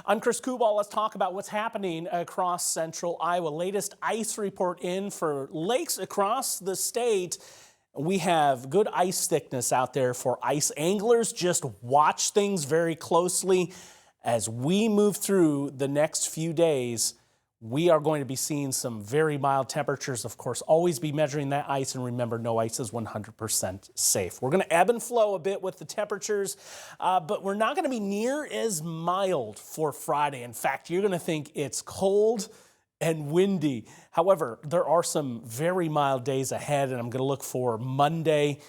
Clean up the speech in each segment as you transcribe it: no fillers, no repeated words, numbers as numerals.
I'm Chris Kubal. Let's talk about what's happening across central Iowa. Latest ice report in for lakes across the state. We have good ice thickness out there for ice anglers. Just watch things very closely. As we move through the next few days, we are going to be seeing some very mild temperatures. Of course, always be measuring that ice, and remember, no ice is 100% safe. We're going to ebb and flow a bit with the temperatures, but we're not going to be near as mild for Friday. In fact, you're going to think it's cold and windy. However, there are some very mild days ahead, and I'm going to look for Monday,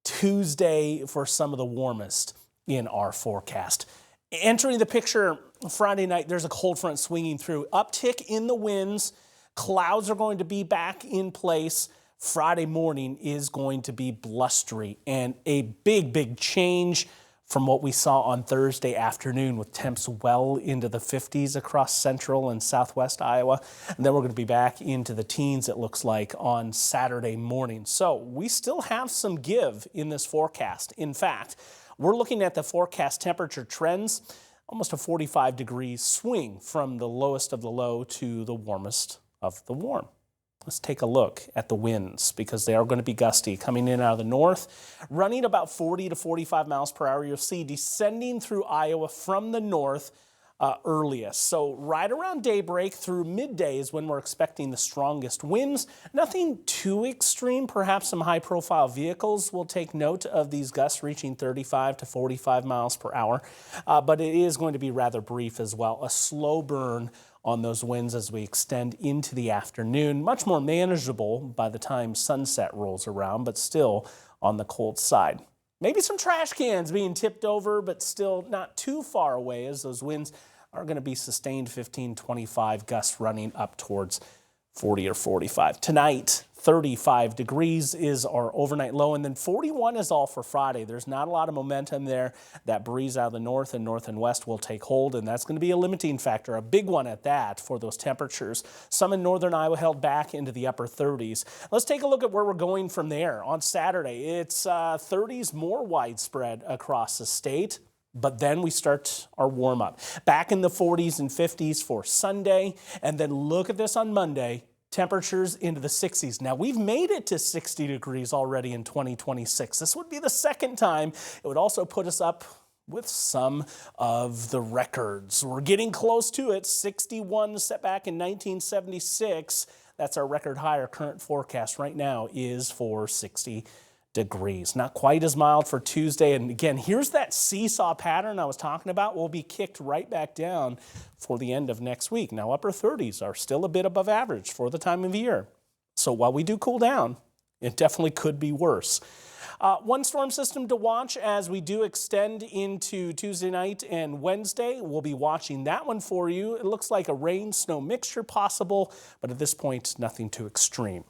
Tuesday for some of the warmest in our forecast. Entering the picture Friday night, there's a cold front swinging through. Uptick in the winds. Clouds are going to be back in place. Friday morning is going to be blustery, and a big change from what we saw on Thursday afternoon with temps well into the 50s across central and southwest Iowa. And then we're going to be back into the teens, it looks like, on Saturday morning. So we still have some give in this forecast. In fact, we're looking at the forecast temperature trends, almost a 45 degrees swing from the lowest of the low to the warmest of the warm. Let's take a look at the winds because they are going to be gusty coming in out of the north, running about 40 to 45 miles per hour. You'll see descending through Iowa from the north earliest. So right around daybreak through midday is when we're expecting the strongest winds. Nothing too extreme. Perhaps some high-profile vehicles will take note of these gusts reaching 35 to 45 miles per hour. But it is going to be rather brief as well. A slow burn on those winds as we extend into the afternoon. Much more manageable by the time sunset rolls around, but still on the cold side. Maybe some trash cans being tipped over, but still not too far away as those winds are going to be sustained 15, 25 gusts running up towards 40 or 45. Tonight, 35 degrees is our overnight low, and then 41 is all for Friday. There's not a lot of momentum there. That breeze out of the north and west will take hold, and that's going to be a limiting factor, a big one at that for those temperatures. Some in northern Iowa held back into the upper 30s. Let's take a look at where we're going from there. On Saturday, it's 30s more widespread across the state. But then we start our warm-up. Back in the 40s and 50s for Sunday. And then look at this on Monday, temperatures into the 60s. Now, we've made it to 60 degrees already in 2026. This would be the second time. It would also put us up with some of the records. We're getting close to it. 61 set back in 1976. That's our record high. Our current forecast right now is for 60 degrees. Not quite as mild for Tuesday. And again, here's that seesaw pattern I was talking about. We'll be kicked right back down for the end of next week. Now, upper 30s are still a bit above average for the time of year. So while we do cool down, it definitely could be worse. One storm system to watch as we do extend into Tuesday night and Wednesday. We'll be watching that one for you. It looks like a rain-snow mixture possible, but at this point, nothing too extreme.